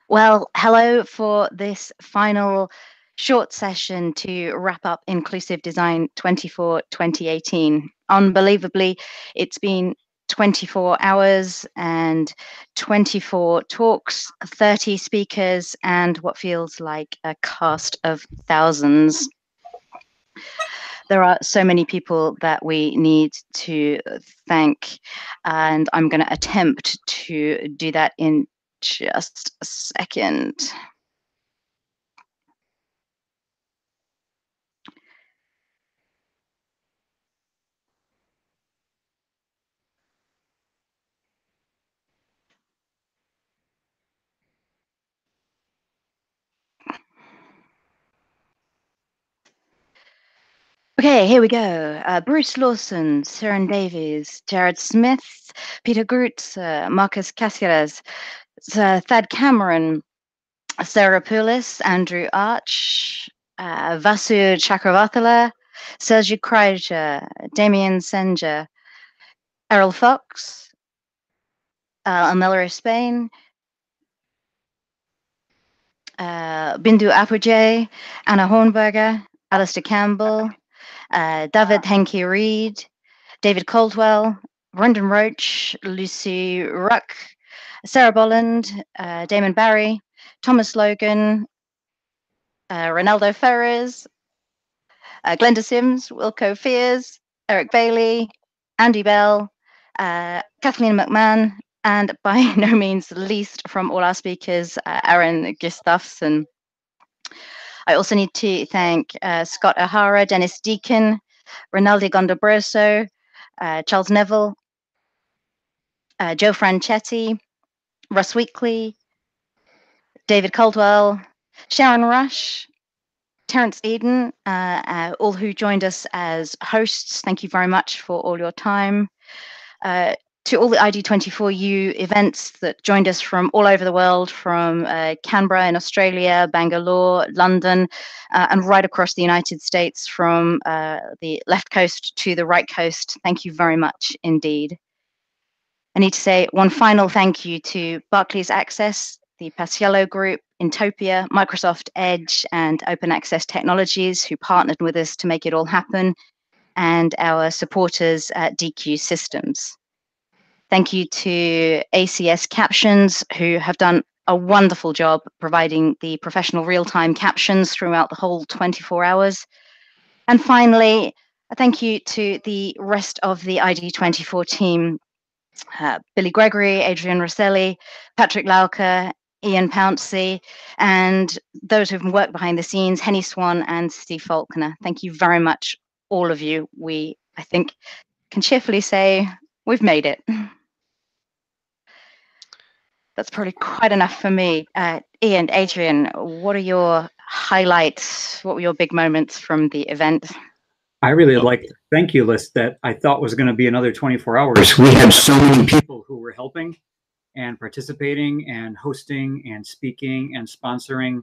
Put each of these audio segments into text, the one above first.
Well, hello for this final short session to wrap up Inclusive Design 24 2018. Unbelievably, it's been 24 hours and 24 talks, 30 speakers, and what feels like a cast of thousands. There are so many people that we need to thank, and I'm going to attempt to do that in just a second. Okay, here we go. Bruce Lawson, Sharon Davies, Jared Smith, Peter Groots, Marcus Caceres, Thad Cameron, Sarah Poulis, Andrew Arch, Vasu Chakravarthala, Sergio Kreiger, Damien Senja, Errol Fox, Amelia Spain, Bindu Apujay, Anna Hornberger, Alistair Campbell, David Henke Reid, David Caldwell, Brendan Roach, Lucy Ruck, Sarah Bolland, Damon Barry, Thomas Logan, Ronaldo Ferres, Glenda Sims, Wilco Fears, Eric Bailey, Andy Bell, Kathleen McMahon, and by no means least from all our speakers, Aaron Gustafsson. I also need to thank Scott O'Hara, Dennis Deacon, Rinaldi Gondobroso, Charles Neville, Joe Franchetti, Russ Weekly, David Caldwell, Sharon Rush, Terence Eden, all who joined us as hosts. Thank you very much for all your time. To all the ID24U events that joined us from all over the world, from Canberra in Australia, Bangalore, London, and right across the United States, from the left coast to the right coast. Thank you very much indeed. I need to say one final thank you to Barclays Access, the Paciello Group, Intopia, Microsoft Edge, and Open Access Technologies, who partnered with us to make it all happen, and our supporters at DQ Systems. Thank you to ACS Captions, who have done a wonderful job providing the professional real-time captions throughout the whole 24 hours. And finally, a thank you to the rest of the ID24 team, Billy Gregory, Adrian Rosselli, Patrick Lauka, Ian Pouncey, and those who've worked behind the scenes, Henny Swan and Steve Faulkner. Thank you very much, all of you. We, I think, can cheerfully say we've made it. That's probably quite enough for me. Ian, Adrian, what are your highlights? What were your big moments from the event? I really liked the thank you list that I thought was going to be another 24 hours. We had so many people who were helping and participating and hosting and speaking and sponsoring.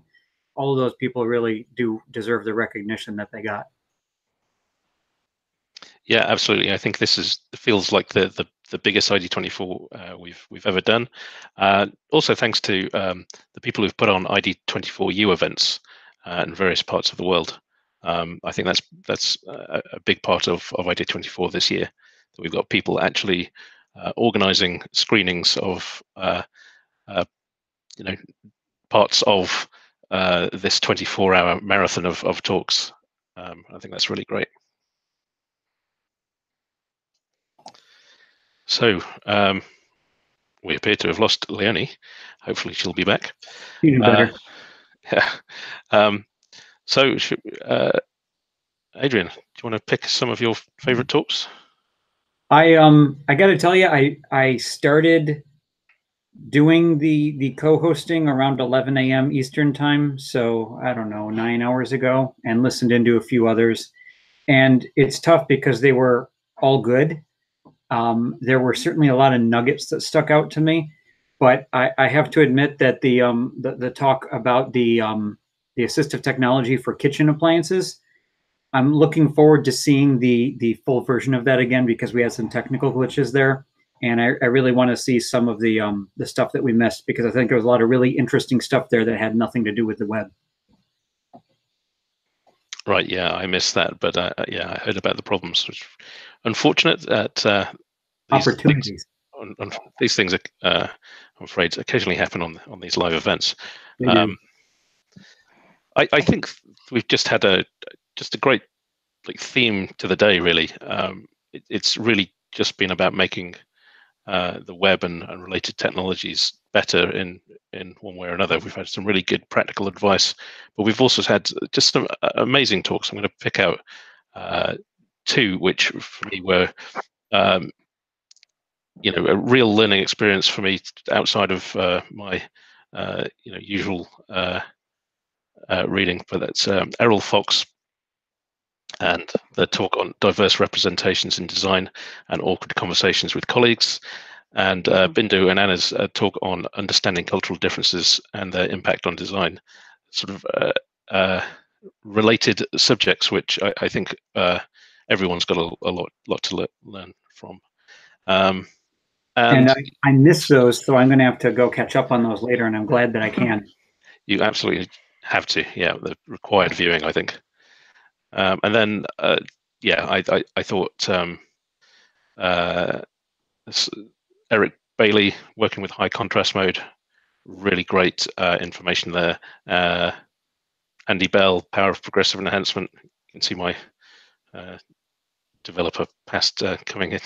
All of those people really do deserve the recognition that they got. Yeah, absolutely. I think this feels like the biggest ID24 we've ever done. Also, thanks to the people who've put on ID24U events in various parts of the world. I think that's a big part of ID24 this year. That we've got people actually organizing screenings of parts of this 24-hour marathon of talks. I think that's really great. So we appear to have lost Leonie. Hopefully she'll be back. Even better. Yeah. So Adrian, do you want to pick some of your favorite talks? I got to tell you, I started doing the co-hosting around 11 a.m. Eastern time, so I don't know, 9 hours ago, and listened into a few others. And it's tough because they were all good. There were certainly a lot of nuggets that stuck out to me, but I have to admit that the talk about the assistive technology for kitchen appliances, I'm looking forward to seeing the full version of that again, because we had some technical glitches there. And I really want to see some of the stuff that we missed, because I think there was a lot of really interesting stuff there that had nothing to do with the web. Right, yeah, I missed that, but yeah, I heard about the problems, which unfortunate that Opportunities. these things are, I'm afraid, occasionally happen on these live events. They do. I think we've just had a great theme to the day, really. It's really just been about making the web and related technologies better in one way or another. We've had some really good practical advice, but we've also had just some amazing talks. I'm going to pick out two, which for me were a real learning experience for me outside of my usual reading. But that's Errol Fox and the talk on diverse representations in design and awkward conversations with colleagues, and Bindu and Anna's talk on understanding cultural differences and their impact on design. Sort of related subjects, which I think everyone's got a lot to learn from. And I missed those, so I'm going to have to go catch up on those later, and I'm glad that I can. You absolutely have to, yeah, the required viewing, I think. And then, yeah, I thought Eric Bailey working with high contrast mode, really great information there. Andy Bell, Power of Progressive Enhancement. You can see my developer past coming in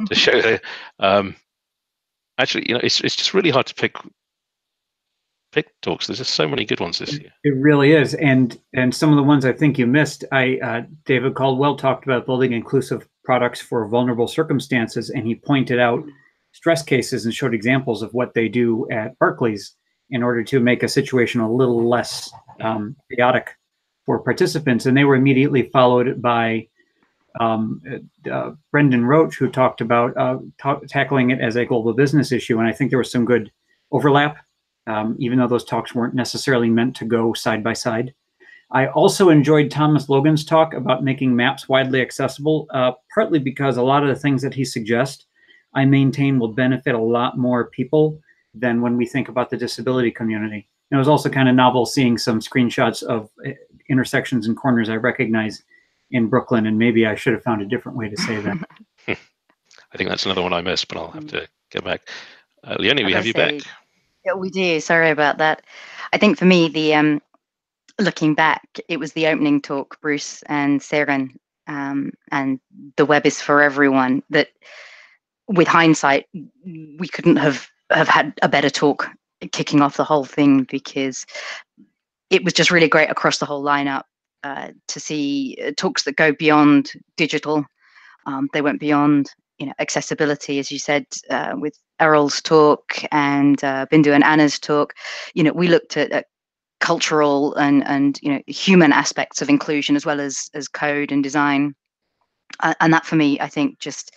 to show there. Actually, it's just really hard to pick talks. There's just so many good ones this year. It really is, and some of the ones I think you missed. David Caldwell talked about building inclusive products for vulnerable circumstances, and he pointed out stress cases and showed examples of what they do at Barclays in order to make a situation a little less chaotic for participants. And they were immediately followed by Brendan Roach, who talked about tackling it as a global business issue. And I think there was some good overlap, even though those talks weren't necessarily meant to go side by side. I also enjoyed Thomas Logan's talk about making maps widely accessible, partly because a lot of the things that he suggests, I maintain, will benefit a lot more people than when we think about the disability community. And it was also kind of novel seeing some screenshots of intersections and corners I recognize in Brooklyn, and maybe I should have found a different way to say that. I think that's another one I missed, but I'll have to get back. Leonie, we have you back. Yeah, we do. Sorry about that. I think for me, the looking back, it was the opening talk, Bruce and Seren, and the web is for everyone. That, with hindsight, we couldn't have had a better talk kicking off the whole thing, because it was just really great across the whole lineup to see talks that go beyond digital. They went beyond, accessibility, as you said, with Errol's talk and Bindu and Anna's talk. We looked at cultural and human aspects of inclusion, as well as code and design, and that for me, I think, just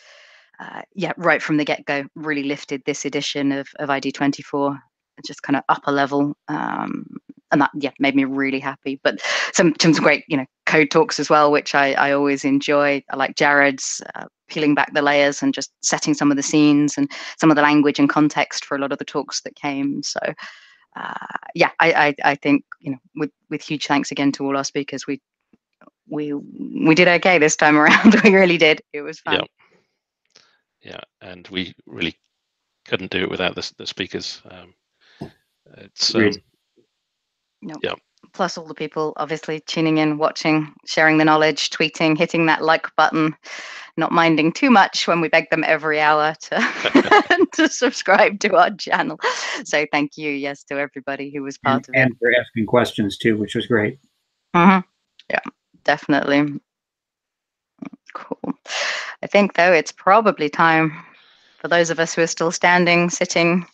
right from the get-go, really lifted this edition of ID24, just kind of upper level, and that made me really happy. But some great code talks as well, which I always enjoy. I like Jared's peeling back the layers and just setting some of the scenes and some of the language and context for a lot of the talks that came. So I think with huge thanks again to all our speakers, we did okay this time around. We really did. It was fun. Yeah, and we really couldn't do it without the speakers. It's no. Yeah. Plus all the people obviously tuning in, watching, sharing the knowledge, tweeting, hitting that like button, not minding too much when we beg them every hour to to subscribe to our channel. So thank you, yes, to everybody who was part of it. And for asking questions too, which was great. Yeah, definitely. Cool. I think, though, it's probably time for those of us who are still standing, sitting,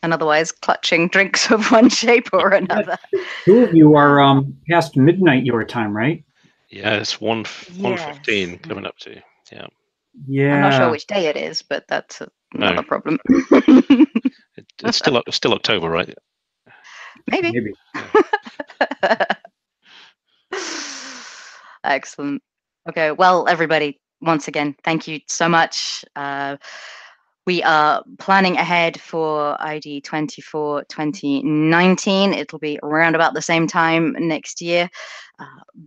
and otherwise clutching drinks of one shape or another. Two of you are past midnight your time, right? Yeah, it's 1:15 coming up to. I'm not sure which day it is, but that's another problem. It's still October, right? Maybe. Excellent. Okay, well, everybody, once again, thank you so much. We are planning ahead for ID24 2019. It'll be around about the same time next year.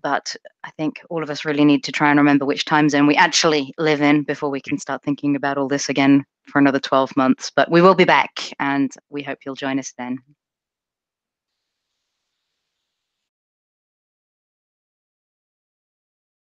But I think all of us really need to try and remember which time zone we actually live in before we can start thinking about all this again for another 12 months. But we will be back, and we hope you'll join us then.